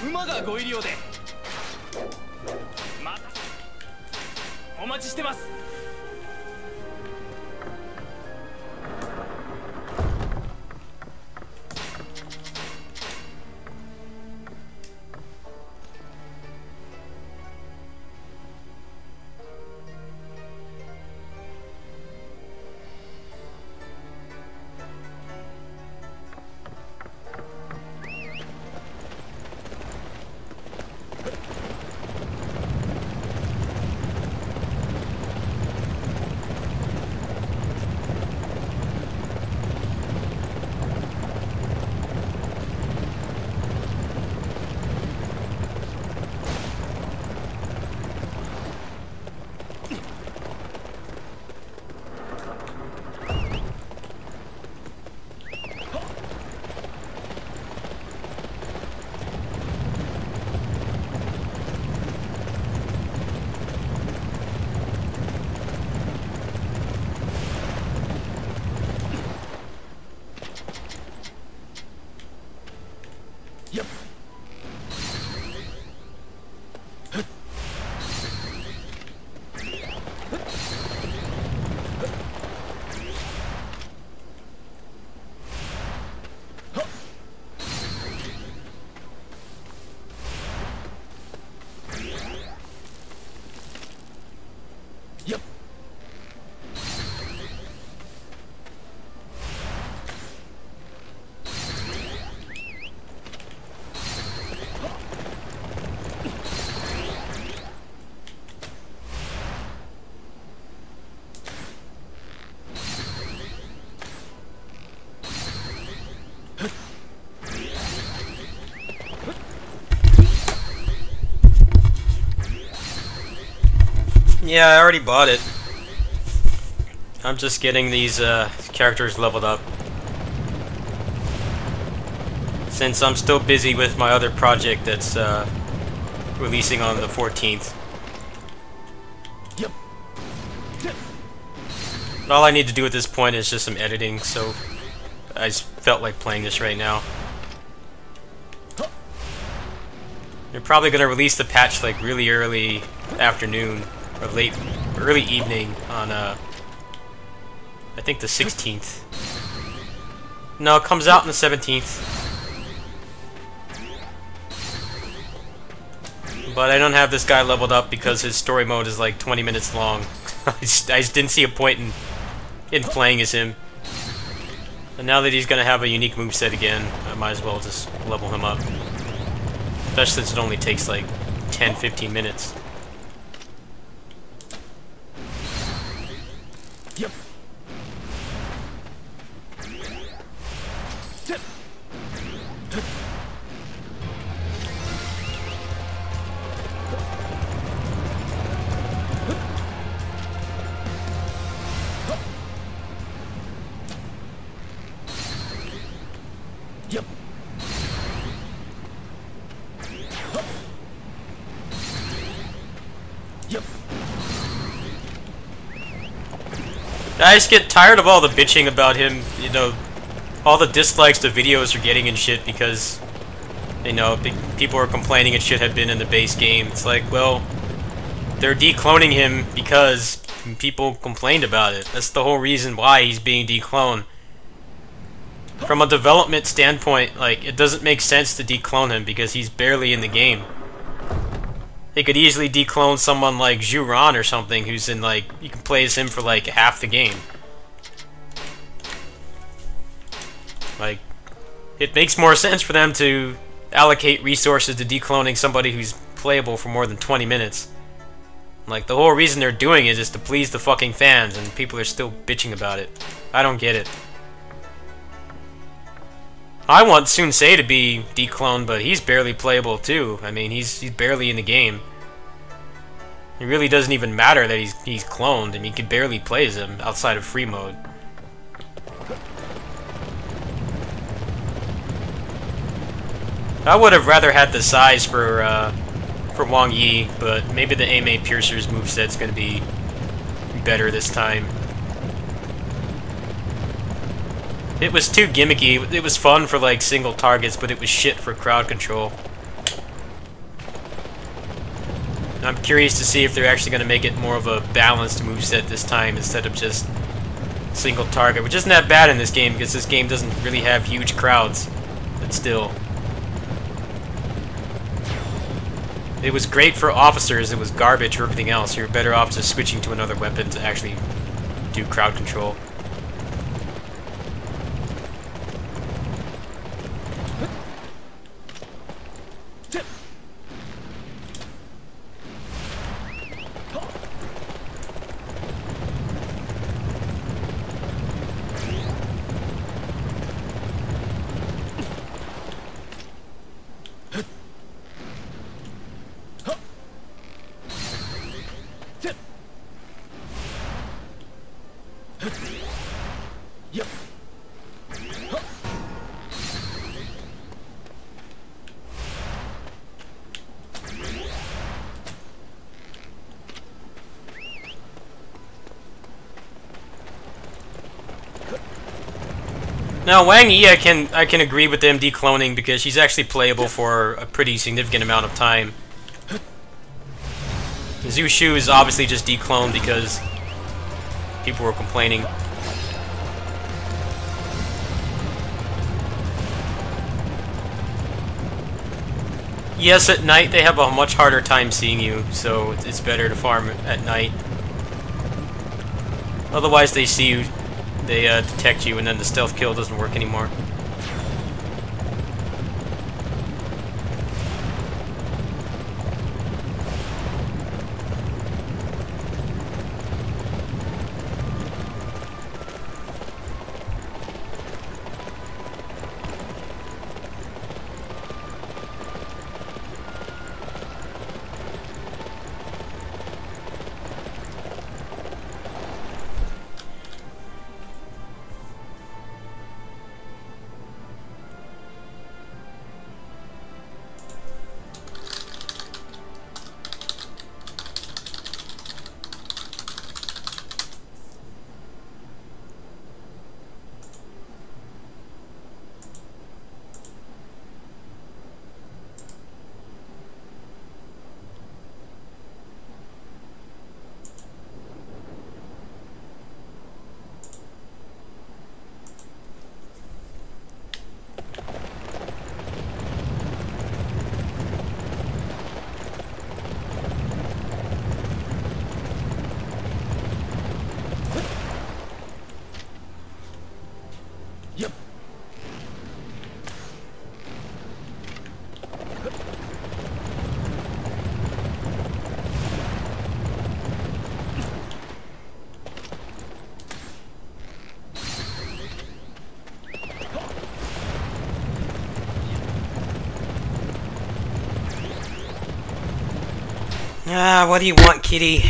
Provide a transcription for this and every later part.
馬がご入り用で。またお待ちしてます。Yeah, I already bought it. I'm just getting these characters leveled up. Since I'm still busy with my other project that's releasing on the 14th. All I need to do at this point is just some editing, so I just felt like playing this right now. They're probably going to release the patch like really early afternoon or early evening on I think the 16th. No, it comes out on the 17th. But I don't have this guy leveled up because his story mode is like 20 minutes long. I just didn't see a point in playing as him. And now that he's gonna have a unique moveset again, I might as well just level him up. Especially since it only takes like 10-15 minutes. Yep. Yep. Yep. I just get tired of all the bitching about him, you know, all the dislikes the videos are getting and shit because, you know, people are complaining and shit had been in the base game. It's like, well, they're decloning him because people complained about it. That's the whole reason why he's being decloned. From a development standpoint, like, it doesn't make sense to declone him because he's barely in the game. They could easily declone someone like Zhuran or something who's in, like, you can play as him for like half the game. Like, it makes more sense for them to allocate resources to decloning somebody who's playable for more than 20 minutes. Like, the whole reason they're doing it is to please the fucking fans, and people are still bitching about it. I don't get it. I want Sunsei to be decloned, but he's barely playable too. I mean, he's barely in the game. It really doesn't even matter that he's cloned, and you can barely play as him outside of free mode. I would have rather had the size for Wang Yi, but maybe the Aimee Piercer's moveset's gonna be better this time. It was too gimmicky. It was fun for like single targets, but it was shit for crowd control. I'm curious to see if they're actually going to make it more of a balanced moveset this time instead of just single target, which isn't that bad in this game because this game doesn't really have huge crowds, but still. It was great for officers, it was garbage for everything else. You're better off just switching to another weapon to actually do crowd control. Now Wang Yi, I can agree with them decloning because she's actually playable for a pretty significant amount of time. Zhu Shu is obviously just decloned because people were complaining. Yes, at night they have a much harder time seeing you, so it's better to farm at night. Otherwise they see you, they detect you, and then the stealth kill doesn't work anymore. Ah, what do you want, kitty?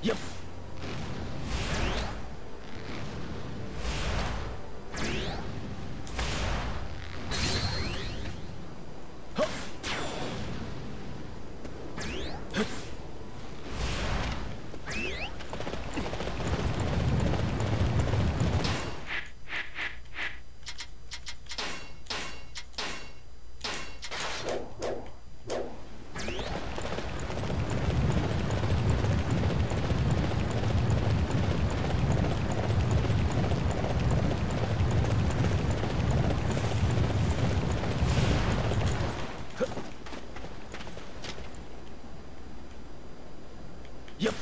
Yep. Yep.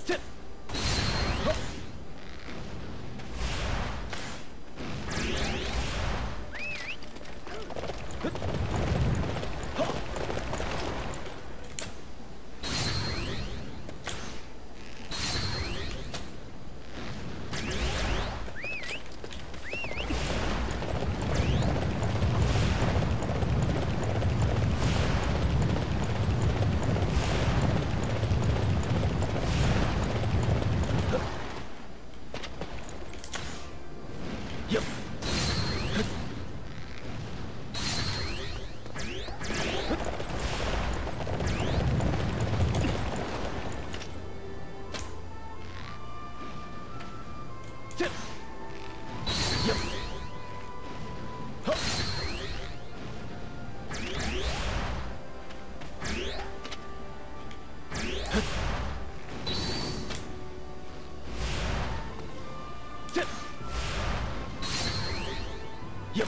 Tip. Huh. Huh. Yep. Tip. Yep. Huh. Tip. Yep.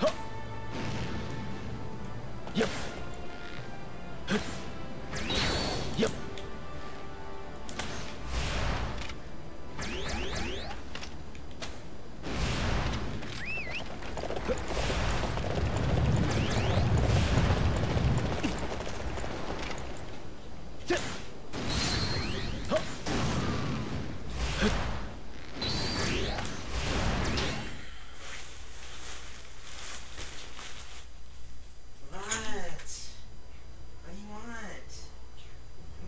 Huh. Yep. Yep. Tip. Huh. What? What do you want?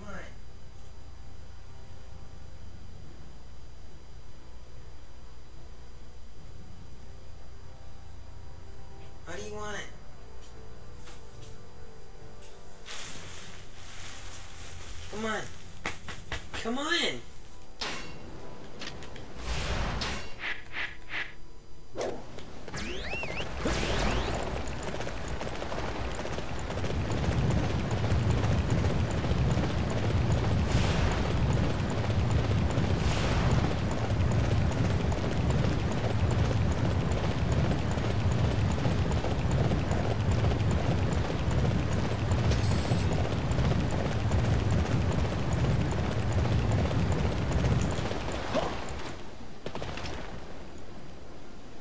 Come on. What do you want? Come on. Come on.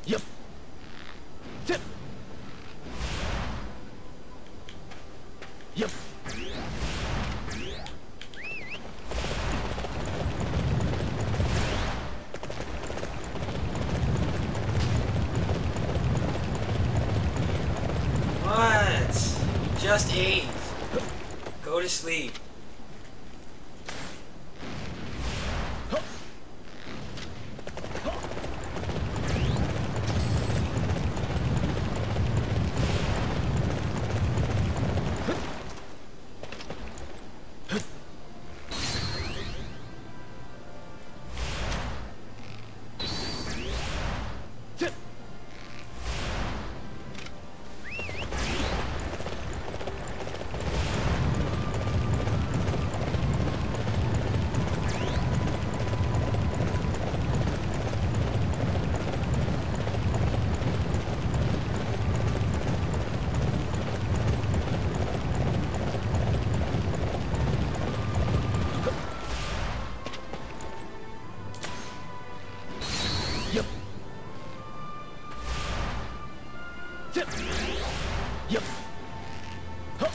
Yep. Tip. Yep. What? You just ate. Go to sleep. Tip. Yep. Tip. Yep. Huh.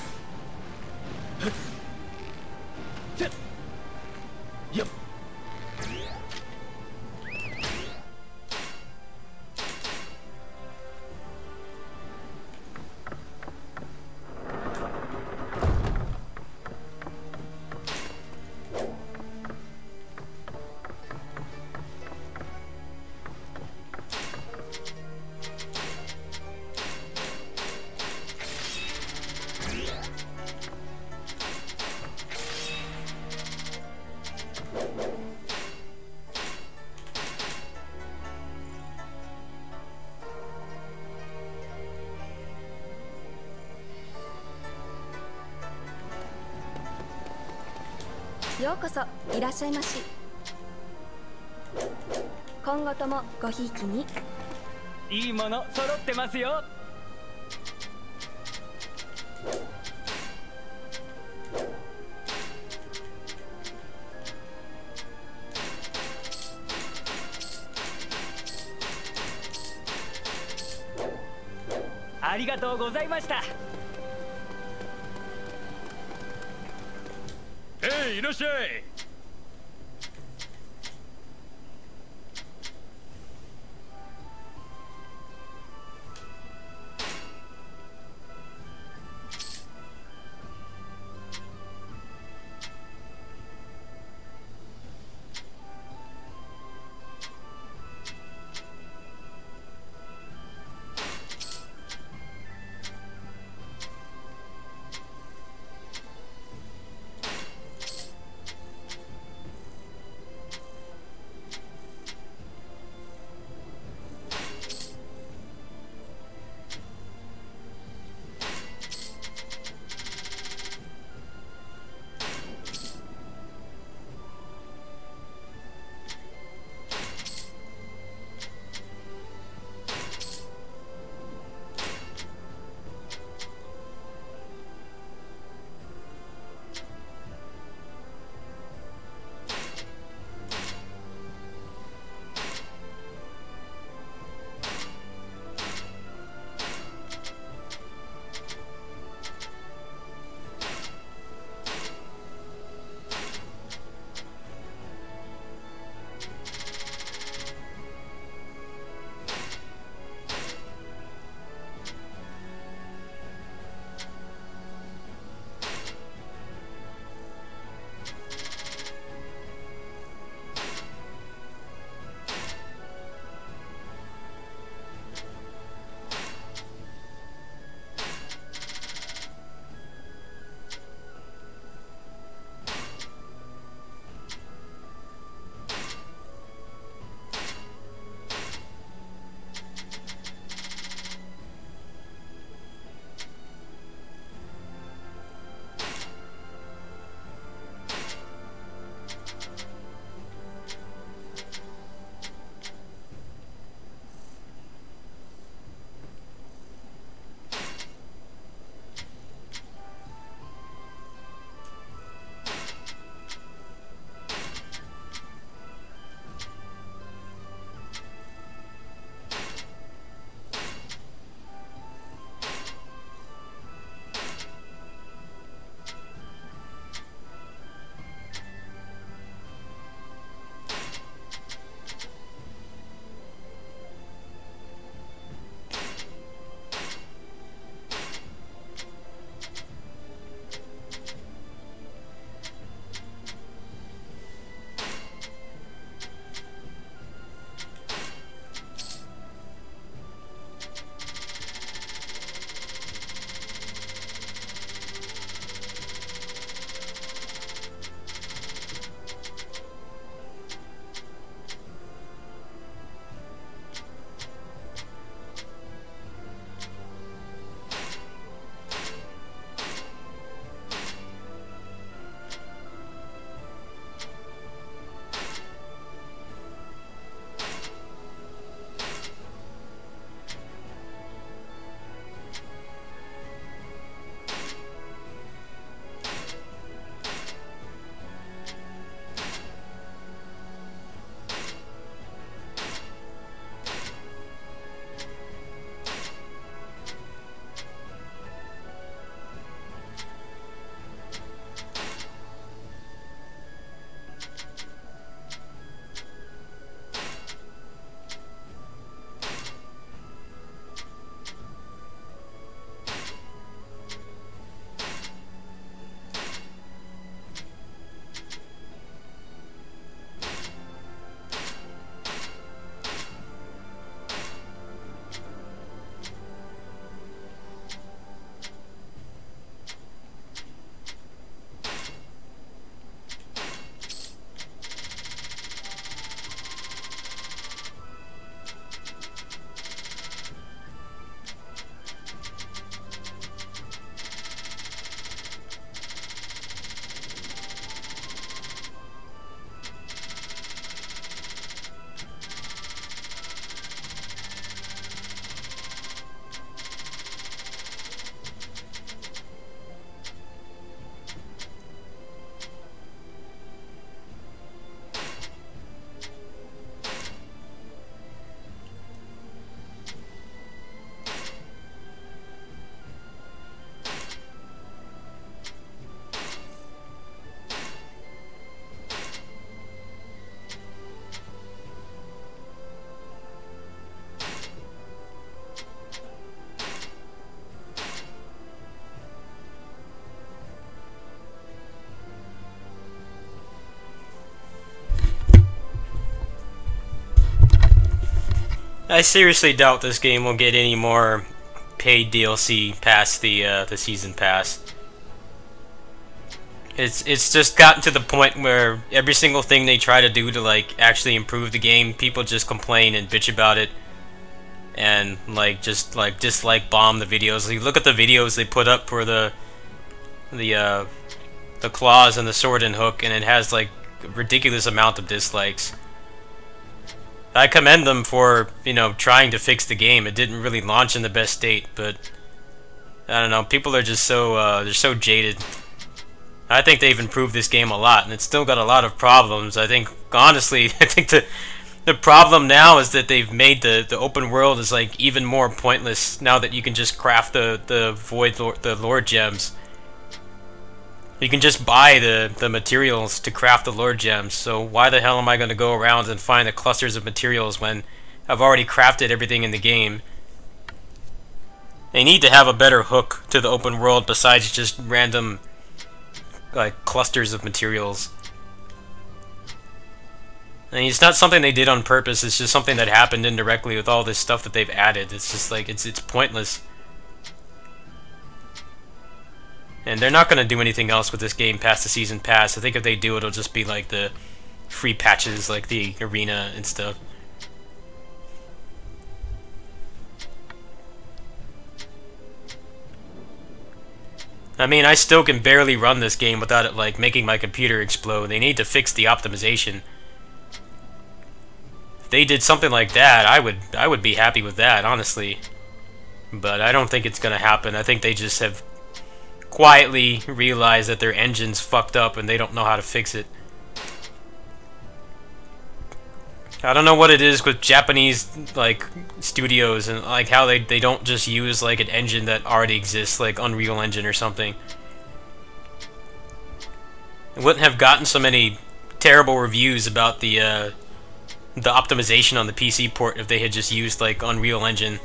ようこそいらっしゃいまし。今後ともごひいきに。いいもの揃ってますよ。ありがとうございました。いらっしゃい。I seriously doubt this game will get any more paid DLC past the season pass. It's just gotten to the point where every single thing they try to do to like actually improve the game, people just complain and bitch about it, and like just like dislike bomb the videos. Like, look at the videos they put up for the claws and the sword and hook, and it has like a ridiculous amount of dislikes. I commend them for, you know, trying to fix the game. It didn't really launch in the best state, but I don't know, people are just so they're so jaded. I think they've improved this game a lot, and it's still got a lot of problems. I think, honestly, I think the problem now is that they've made the open world is like even more pointless now that you can just craft the lore gems. You can just buy the materials to craft the lore gems, so why the hell am I going to go around and find the clusters of materials when I've already crafted everything in the game? They need to have a better hook to the open world besides just random like clusters of materials. I mean, it's not something they did on purpose, it's just something that happened indirectly with all this stuff that they've added. It's just like, it's pointless. And they're not going to do anything else with this game past the season pass. I think if they do, it'll just be like the free patches, like the arena and stuff. I mean, I still can barely run this game without it like making my computer explode. They need to fix the optimization. If they did something like that, I would be happy with that, honestly. But I don't think it's going to happen. I think they just have quietly realize that their engine's fucked up and they don't know how to fix it. I don't know what it is with Japanese like studios and like how they don't just use like an engine that already exists, like Unreal Engine or something. It wouldn't have gotten so many terrible reviews about the optimization on the PC port if they had just used like Unreal Engine.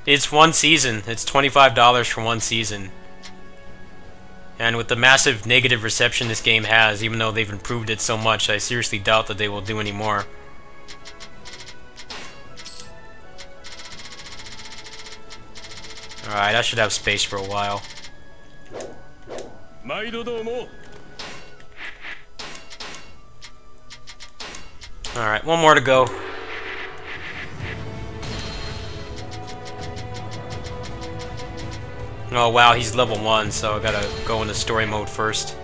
It's one season. It's $25 for one season. And with the massive negative reception this game has, even though they've improved it so much, I seriously doubt that they will do any more. Alright, I should have space for a while. Alright, one more to go. Oh wow, he's level 1, so I gotta go into story mode first.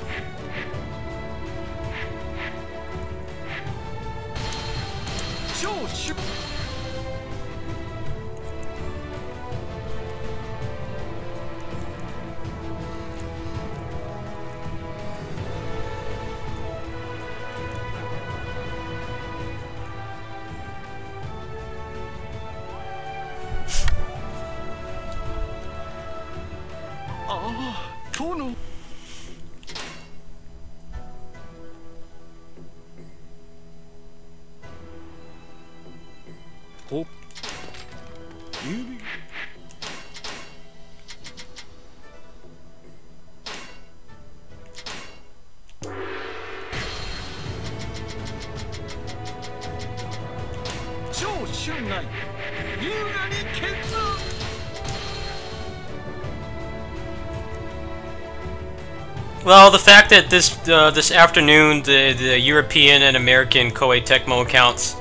Well, the fact that this afternoon the European and American Koei Tecmo accounts,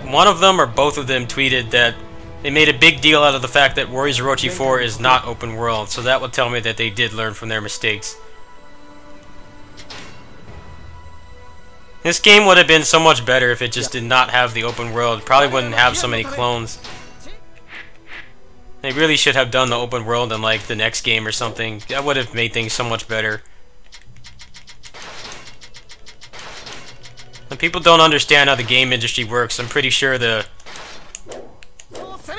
one of them or both of them tweeted that they made a big deal out of the fact that Warriors Orochi 4 is not open world, so that would tell me that they did learn from their mistakes. This game would have been so much better if it just did not have the open world. Probably wouldn't have so many clones. They really should have done the open world in like the next game or something. That would have made things so much better. And people don't understand how the game industry works. I'm pretty sure the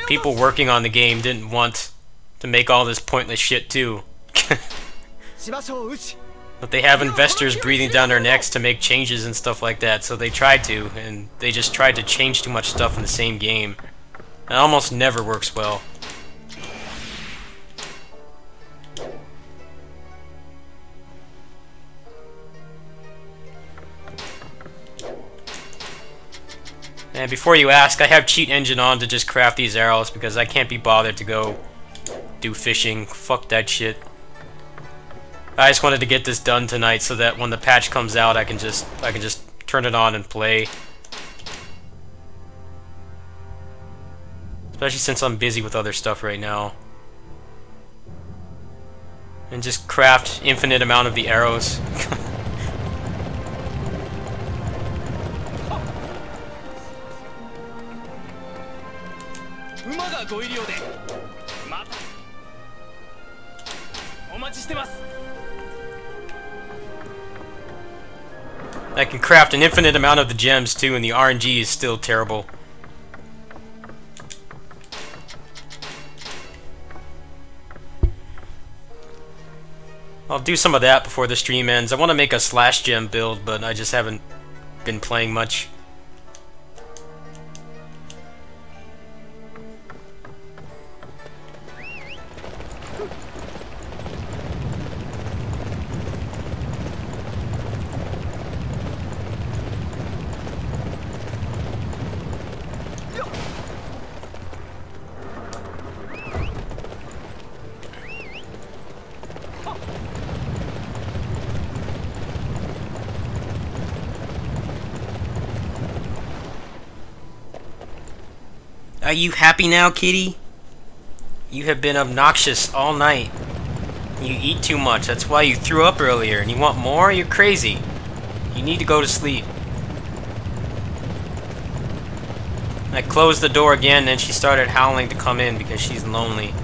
people working on the game didn't want to make all this pointless shit too. But they have investors breathing down their necks to make changes and stuff like that, so they tried to, and they just tried to change too much stuff in the same game. It almost never works well. And before you ask, I have Cheat Engine on to just craft these arrows because I can't be bothered to go do fishing. Fuck that shit. I just wanted to get this done tonight so that when the patch comes out, I can just turn it on and play. Especially since I'm busy with other stuff right now. And just craft infinite amount of the arrows. I can craft an infinite amount of the gems too, and the RNG is still terrible. I'll do some of that before the stream ends. I want to make a slash gem build, but I just haven't been playing much. Are you happy now, kitty? You have been obnoxious all night. You eat too much. That's why you threw up earlier. And you want more? You're crazy. You need to go to sleep. I closed the door again, and she started howling to come in because she's lonely.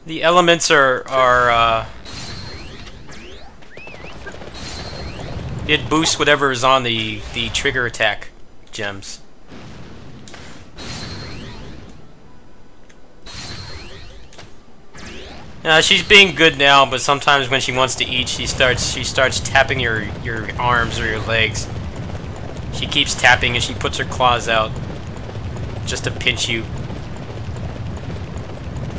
The elements are it boosts whatever is on the trigger attack gems. She's being good now, but sometimes when she wants to eat, she starts tapping your arms or your legs. She keeps tapping and she puts her claws out just to pinch you.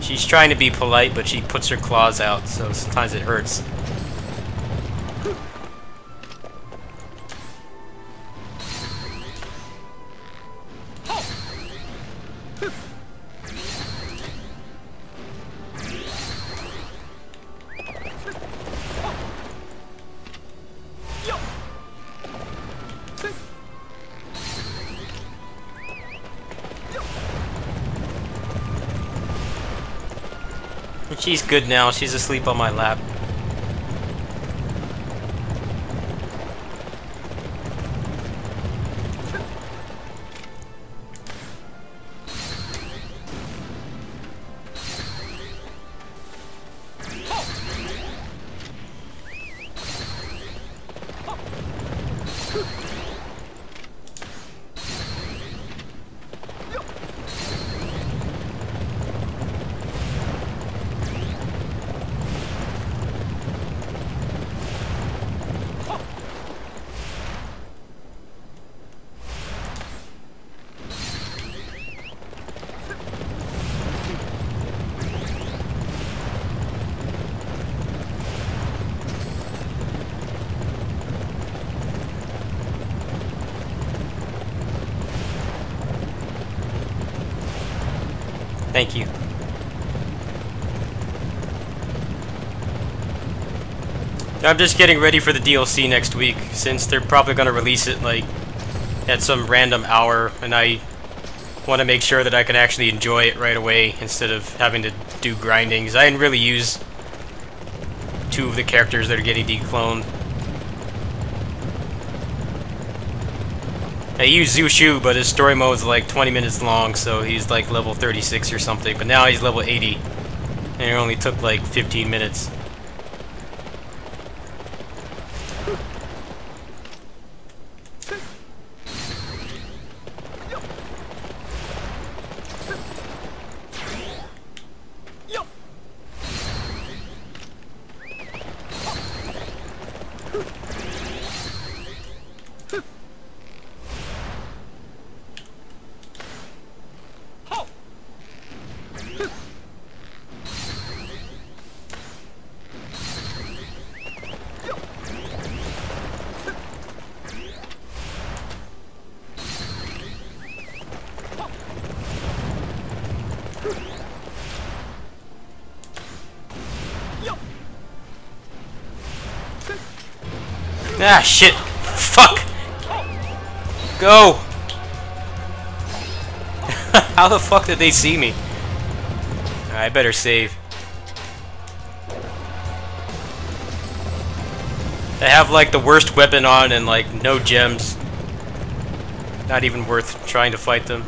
She's trying to be polite, but she puts her claws out, so sometimes it hurts. She's good now. She's asleep on my lap. Thank you. I'm just getting ready for the DLC next week, since they're probably going to release it like at some random hour, and I want to make sure that I can actually enjoy it right away instead of having to do grinding, because I didn't really use two of the characters that are getting decloned. I use Zushu, but his story mode is like 20 minutes long, so he's like level 36 or something, but now he's level 80, and it only took like 15 minutes. Ah, shit. Fuck. Go. How the fuck did they see me? I better save. I have like the worst weapon on and like no gems. Not even worth trying to fight them.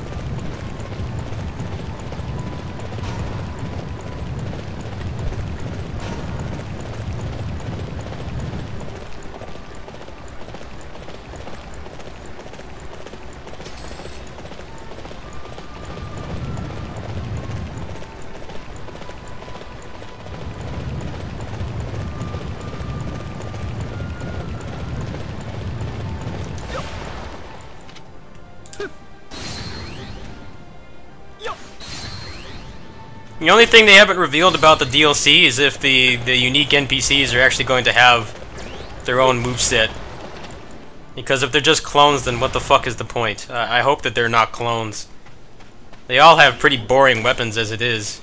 The only thing they haven't revealed about the DLC is if the unique NPCs are actually going to have their own moveset. Because if they're just clones, then what the fuck is the point? I hope that they're not clones. They all have pretty boring weapons as it is.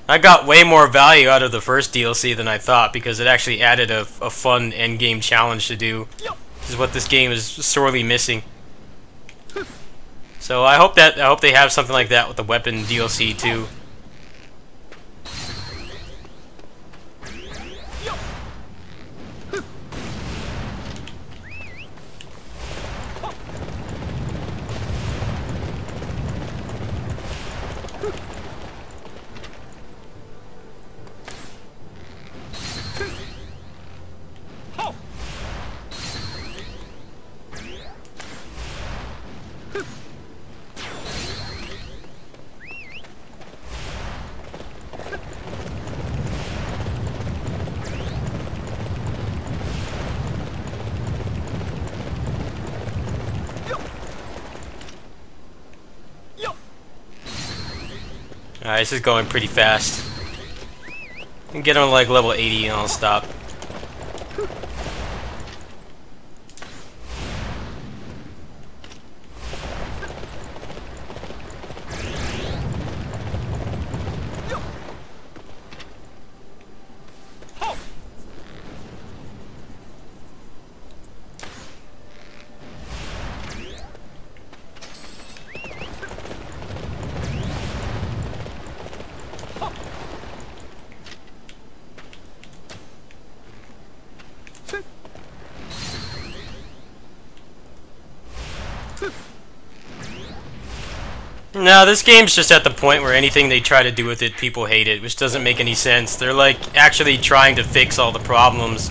I got way more value out of the first DLC than I thought because it actually added a fun endgame challenge to do. This is what this game is sorely missing. So I hope they have something like that with the weapon DLC too. Alright, this is going pretty fast. I can get on like level 80 and I'll stop. No, this game's just at the point where anything they try to do with it, people hate it, which doesn't make any sense. They're like actually trying to fix all the problems,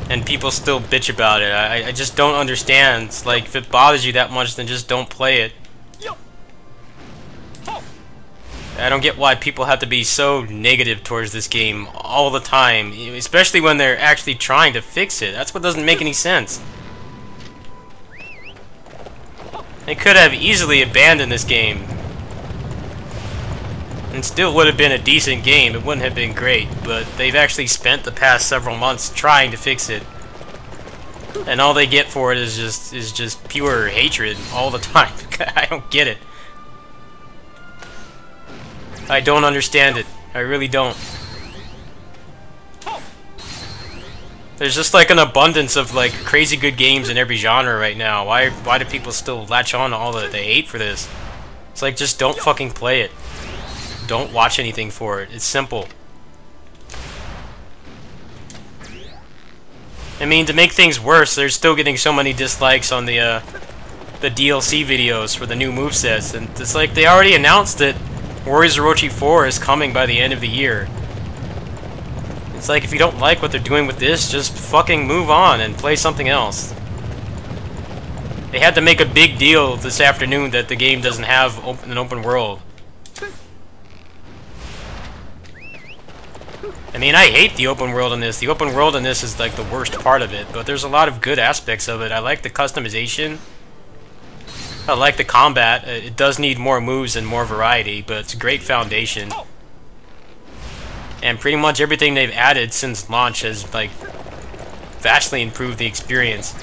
and people still bitch about it. I just don't understand. It's like, if it bothers you that much, then just don't play it. I don't get why people have to be so negative towards this game all the time, especially when they're actually trying to fix it. That's what doesn't make any sense. They could have easily abandoned this game. And still would have been a decent game. It wouldn't have been great, but they've actually spent the past several months trying to fix it. And all they get for it is just pure hatred all the time. I don't get it. I don't understand it. I really don't. There's just like an abundance of like crazy good games in every genre right now. Why do people still latch on to all that they hate for this? It's like, just don't fucking play it. Don't watch anything for it. It's simple. I mean, to make things worse, they're still getting so many dislikes on the DLC videos for the new movesets, and it's like they already announced that Warriors Orochi 4 is coming by the end of the year. It's like, if you don't like what they're doing with this, just fucking move on and play something else. They had to make a big deal this afternoon that the game doesn't have an open world. I mean, I hate the open world in this. The open world in this is like the worst part of it, but there's a lot of good aspects of it. I like the customization. I like the combat. It does need more moves and more variety, but it's a great foundation. And pretty much everything they've added since launch has like vastly improved the experience.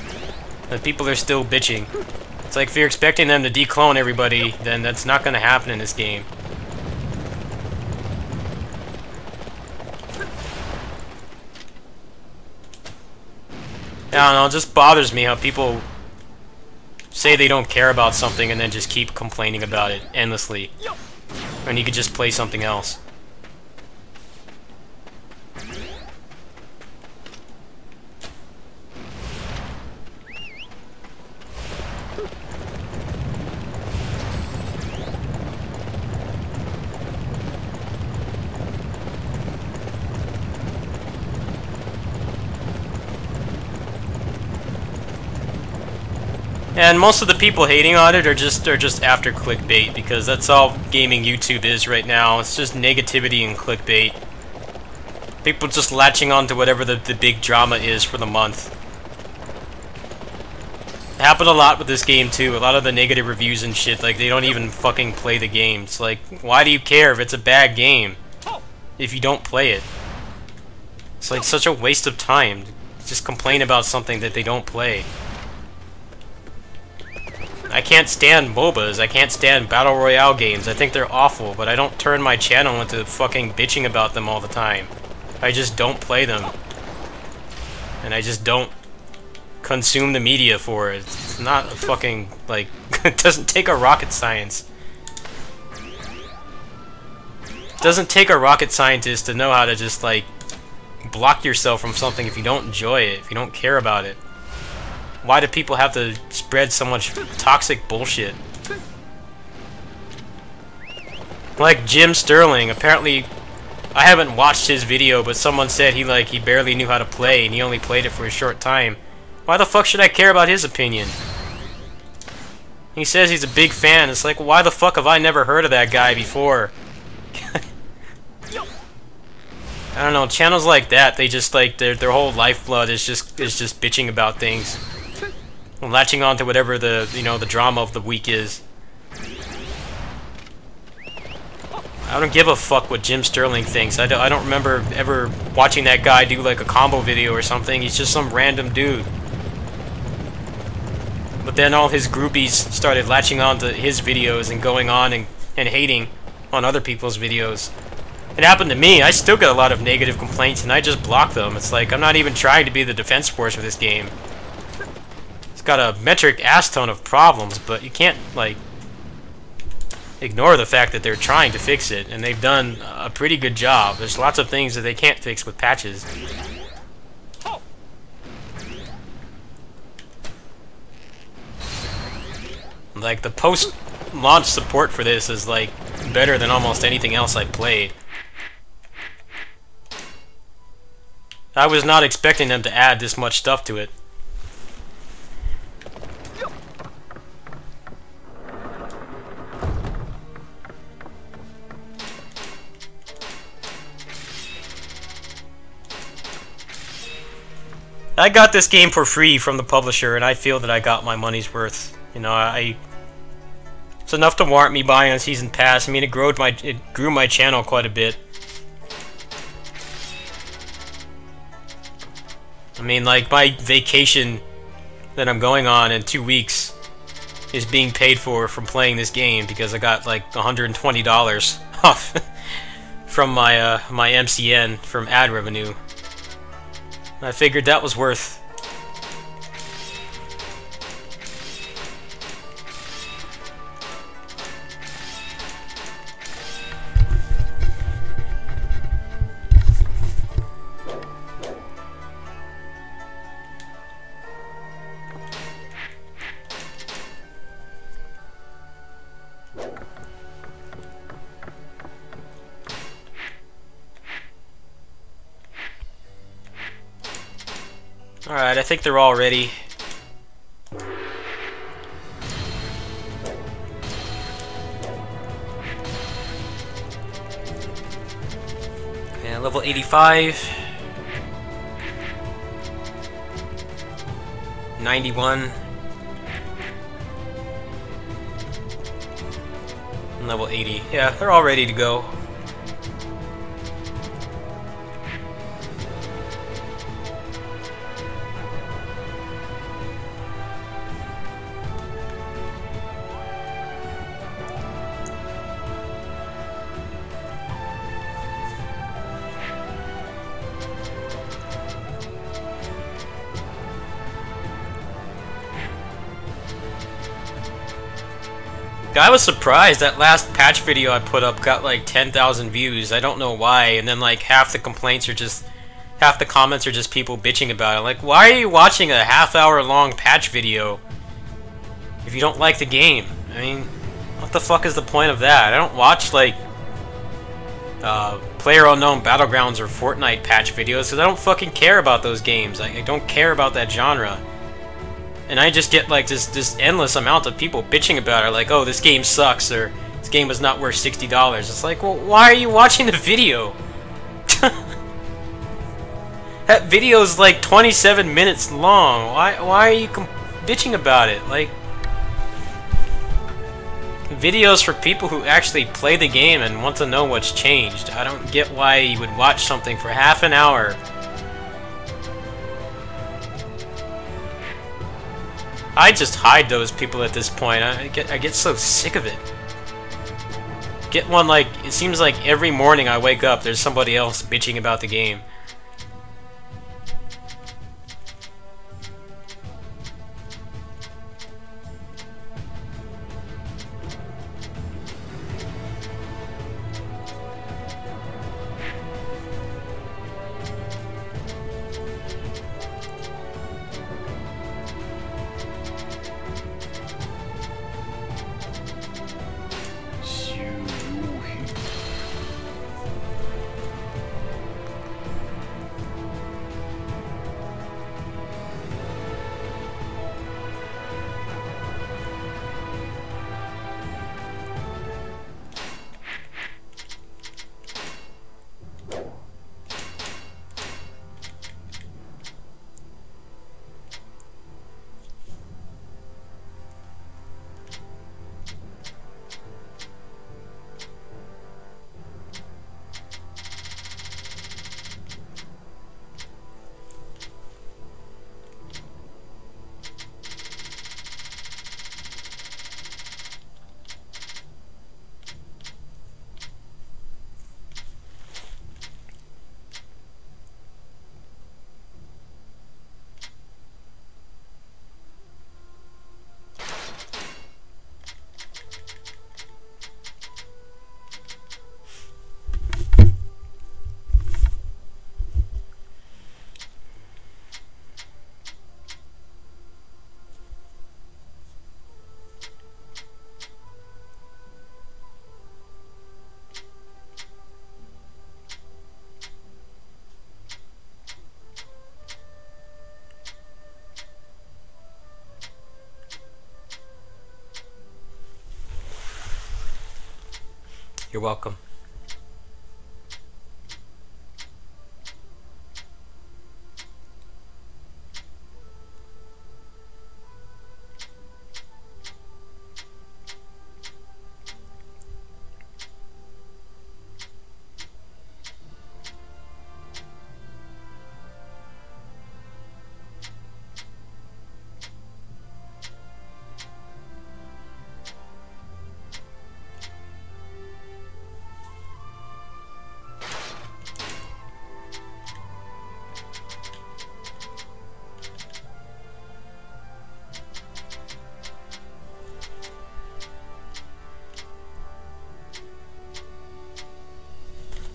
But people are still bitching. It's like if you're expecting them to declone everybody, then that's not going to happen in this game. I don't know, it just bothers me how people say they don't care about something and then just keep complaining about it endlessly. When you could just play something else. And most of the people hating on it are just after clickbait, because that's all gaming YouTube is right now. It's just negativity and clickbait. People just latching on to whatever the big drama is for the month. It happened a lot with this game too. A lot of the negative reviews and shit, like they don't even fucking play the game. It's like, why do you care if it's a bad game if you don't play it? It's like such a waste of time. Just complain about something that they don't play. I can't stand MOBAs, I can't stand Battle Royale games, I think they're awful, but I don't turn my channel into fucking bitching about them all the time. I just don't play them. And I just don't consume the media for it. It's not a fucking, like, it doesn't take a rocket science. It doesn't take a rocket scientist to know how to just, like, block yourself from something if you don't enjoy it, if you don't care about it. Why do people have to spread so much toxic bullshit? Like Jim Sterling, apparently, I haven't watched his video, but someone said he barely knew how to play and he only played it for a short time. Why the fuck should I care about his opinion? He says he's a big fan. It's like, why the fuck have I never heard of that guy before? I don't know, channels like that, they just like their whole lifeblood is just bitching about things. Latching on to whatever the drama of the week is. I don't give a fuck what Jim Sterling thinks. I don't remember ever watching that guy do like a combo video or something. He's just some random dude. But then all his groupies started latching on to his videos and going on and hating on other people's videos. It happened to me. I still get a lot of negative complaints and I just block them. It's like, I'm not even trying to be the defense force for this game. Got a metric ass ton of problems, but you can't like ignore the fact that they're trying to fix it, and they've done a pretty good job. There's lots of things that they can't fix with patches. Like the post-launch support for this is like better than almost anything else I played. I was not expecting them to add this much stuff to it. I got this game for free from the publisher, and I feel that I got my money's worth. You know, it's enough to warrant me buying a season pass. I mean, it grew my channel quite a bit. I mean, like, my vacation that I'm going on in 2 weeks is being paid for from playing this game because I got like $120 off from my my MCN from ad revenue. I figured that was worth. Alright, I think they're all ready. Yeah, level Level 85. 91. And level 80. Yeah, they're all ready to go. I was surprised that last patch video I put up got like 10,000 views. I don't know why, and then like half the comments are just people bitching about it. Like, why are you watching a half-hour long patch video if you don't like the game? I mean, what the fuck is the point of that? I don't watch like PlayerUnknown Battlegrounds or Fortnite patch videos because I don't fucking care about those games. I don't care about that genre. And I just get like this endless amount of people bitching about it, like, oh, this game sucks, or this game was not worth $60. It's like, well, why are you watching the video? That video is like 27 minutes long. Why are you bitching about it? Like, videos for people who actually play the game and want to know what's changed. I don't get why you would watch something for half an hour. I just hide those people at this point. I get so sick of it. Get one like, it seems like every morning I wake up, there's somebody else bitching about the game. You're welcome.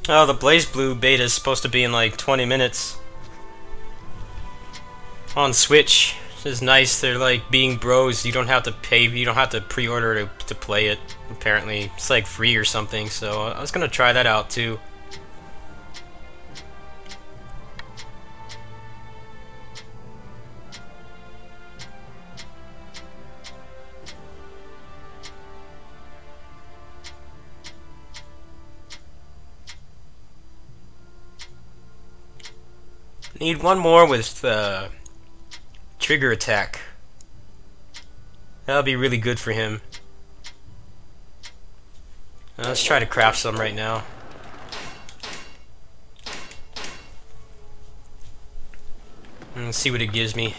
Oh, the Blaze Blue beta is supposed to be in like 20 minutes. On Switch. This is nice, they're like being bros, you don't have to pay, you don't have to pre-order to play it, apparently. It's like free or something, so I was gonna try that out too. Need one more with trigger attack. That'll be really good for him. Let's try to craft some right now. Let's see what it gives me.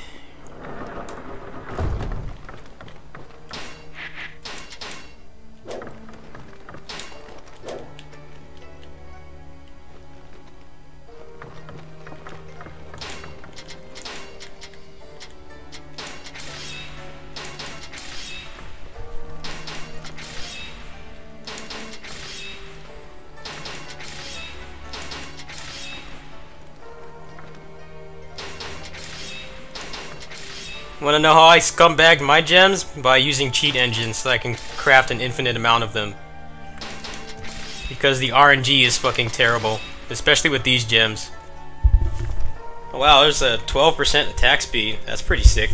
Wanna know how I scumbagged my gems? By using cheat engines so I can craft an infinite amount of them. Because the RNG is fucking terrible. Especially with these gems. Oh, wow, there's a 12% attack speed. That's pretty sick.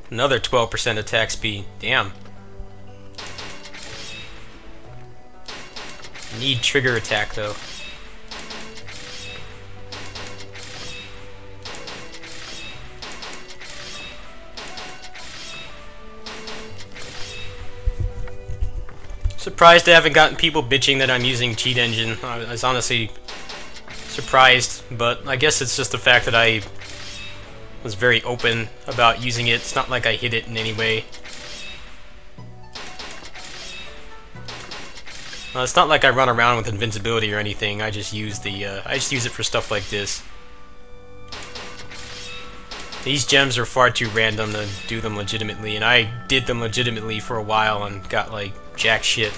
Another 12% attack speed. Damn. Need trigger attack though. Surprised I haven't gotten people bitching that I'm using cheat engine. I was honestly surprised, but I guess it's just the fact that I was very open about using it. It's not like I hid it in any way. It's not like I run around with invincibility or anything. I just use it for stuff like this. These gems are far too random to do them legitimately, and I did them legitimately for a while and got like jack shit.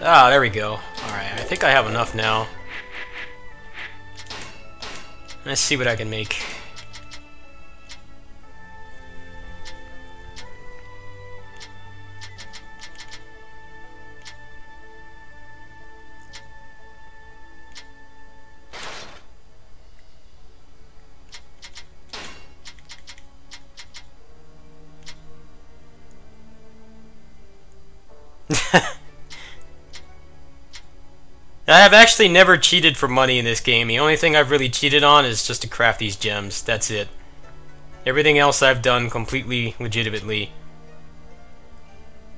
Ah, there we go. Alright, I think I have enough now. Let's see what I can make. I have actually never cheated for money in this game. The only thing I've really cheated on is just to craft these gems. That's it. Everything else I've done completely legitimately.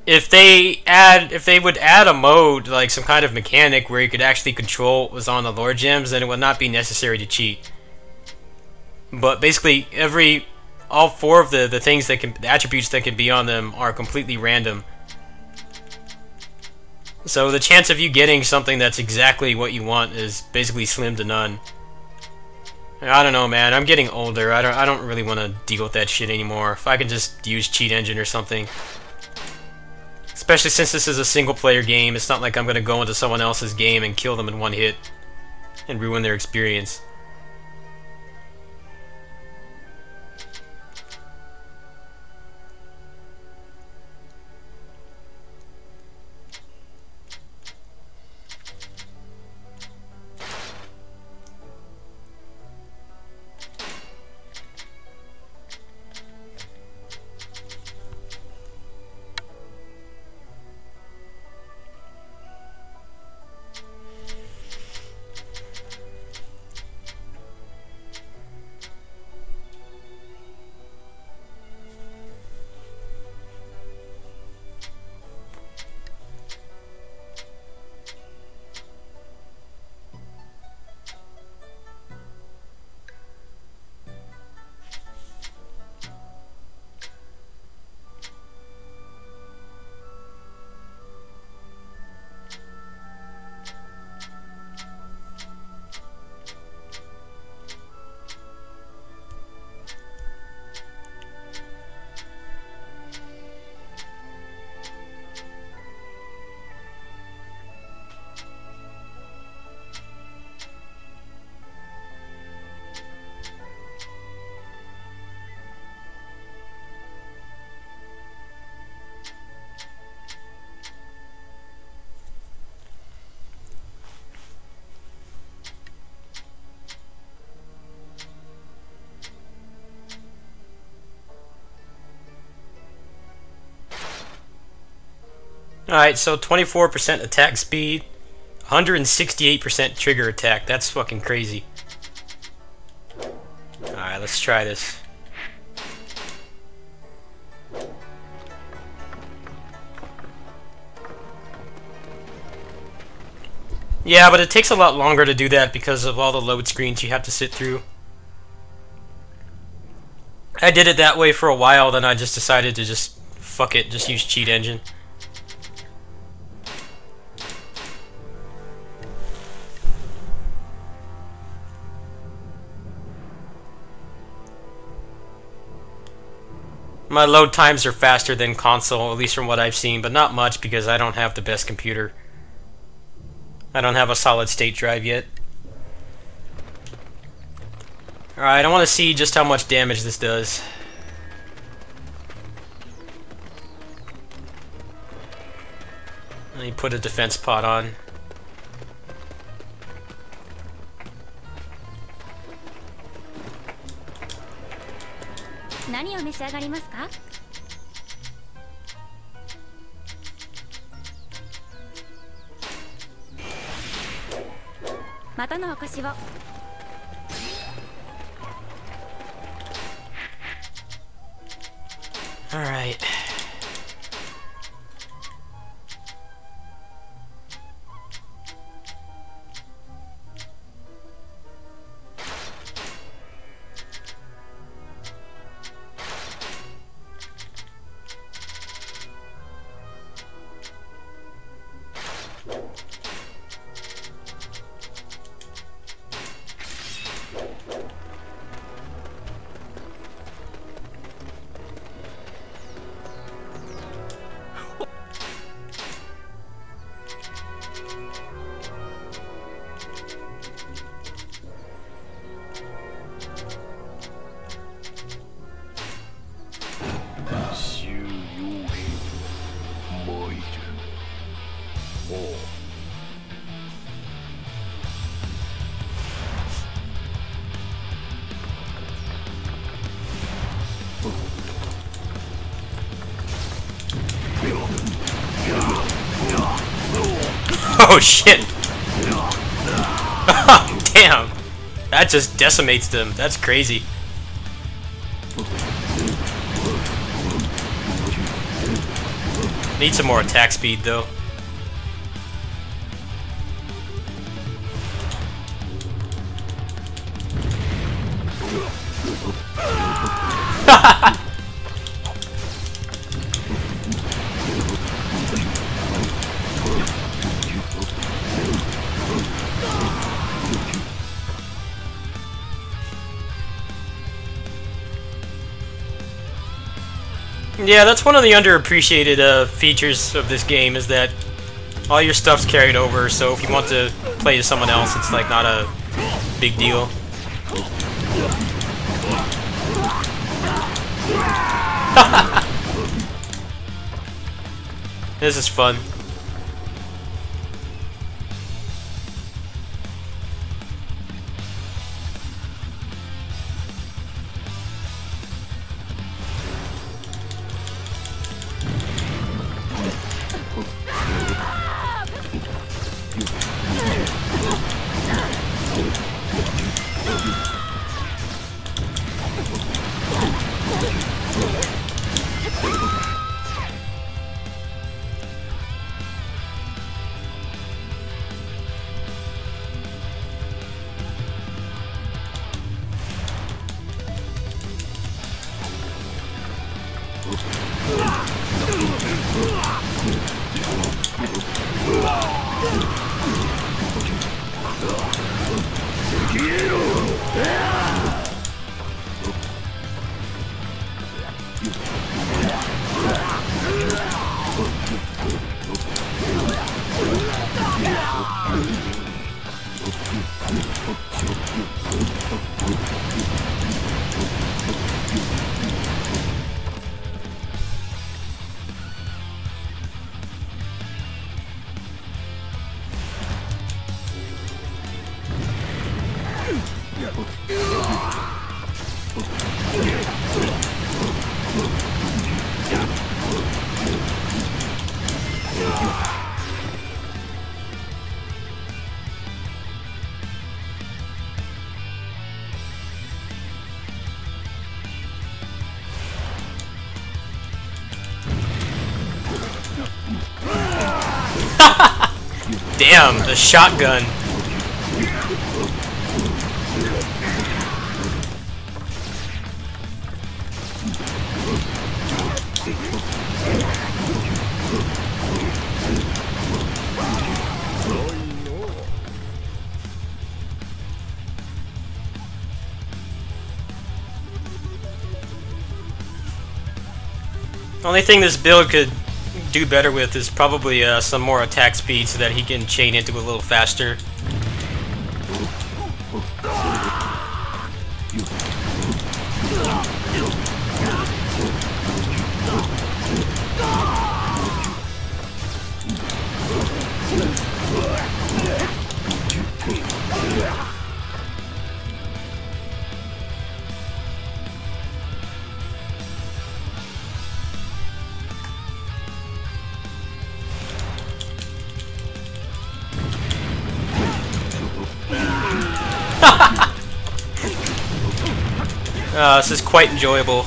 If they would add a mode, like some kind of mechanic where you could actually control what was on the lore gems, then it would not be necessary to cheat. But basically, all four of the things that the attributes that can be on them are completely random. So the chance of you getting something that's exactly what you want is basically slim to none. I don't know, man. I'm getting older. I don't really want to deal with that shit anymore. If I can just use cheat engine or something. Especially since this is a single-player game, it's not like I'm gonna go into someone else's game and kill them in one hit and ruin their experience. Alright, so 24% attack speed, 168% trigger attack. That's fucking crazy. Alright, let's try this. Yeah, but it takes a lot longer to do that because of all the load screens you have to sit through. I did it that way for a while, then I just decided to just fuck it, just use cheat engine. My load times are faster than console, at least from what I've seen, but not much because I don't have the best computer. I don't have a solid state drive yet. Alright, I want to see just how much damage this does. Let me put a defense pot on. Alright. Oh shit! Damn! That just decimates them. That's crazy. Need some more attack speed though. Yeah, that's one of the underappreciated features of this game, is that all your stuff's carried over, so if you want to play as someone else, it's like not a big deal. This is fun. Damn, the shotgun. Only thing this build could do better with is probably some more attack speed so that he can chain into a little faster. This is quite enjoyable.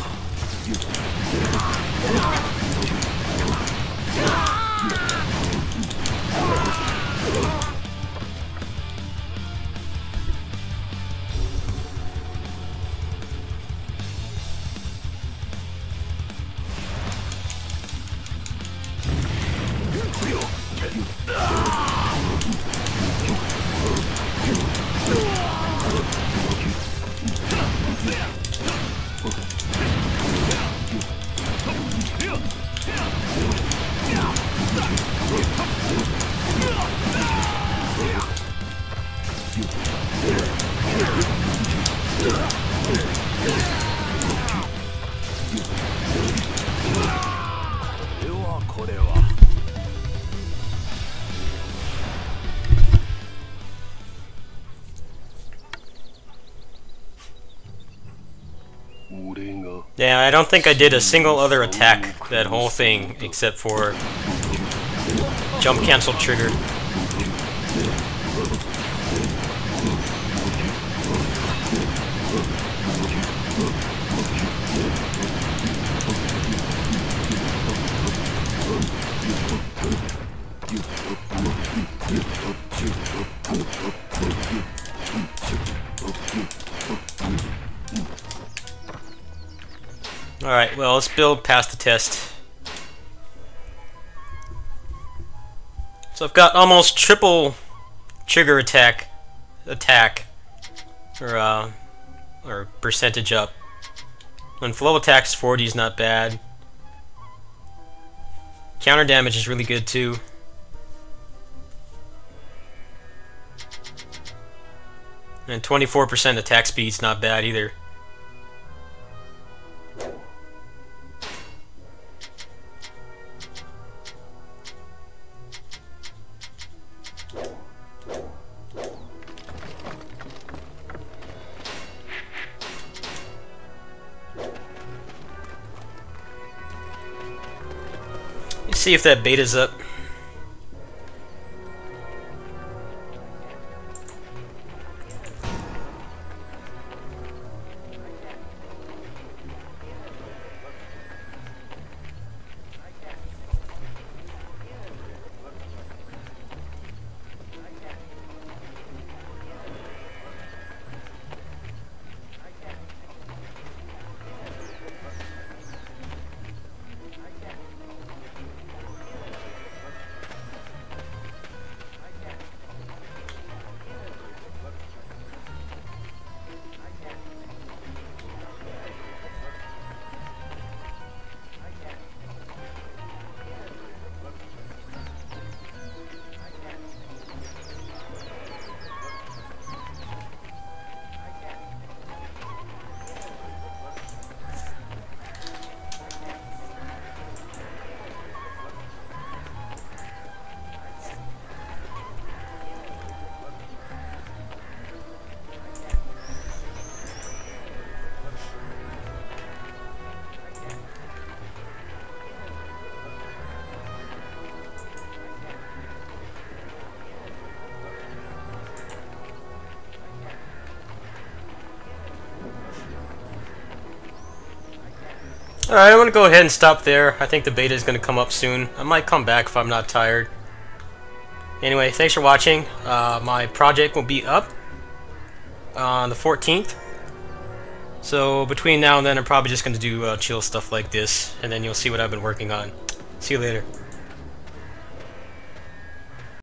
Yeah, I don't think I did a single other attack that whole thing except for jump cancel trigger. Alright, well, let's build past the test. So I've got almost triple trigger attack, or percentage up. When flow attacks 40 is not bad. Counter damage is really good too. And 24% attack speed's not bad either. Let's see if that beta's up. Alright, I'm gonna go ahead and stop there. I think the beta is gonna come up soon. I might come back if I'm not tired. Anyway, thanks for watching. My project will be up on the 14th. So between now and then, I'm probably just going to do chill stuff like this, and then you'll see what I've been working on. See you later.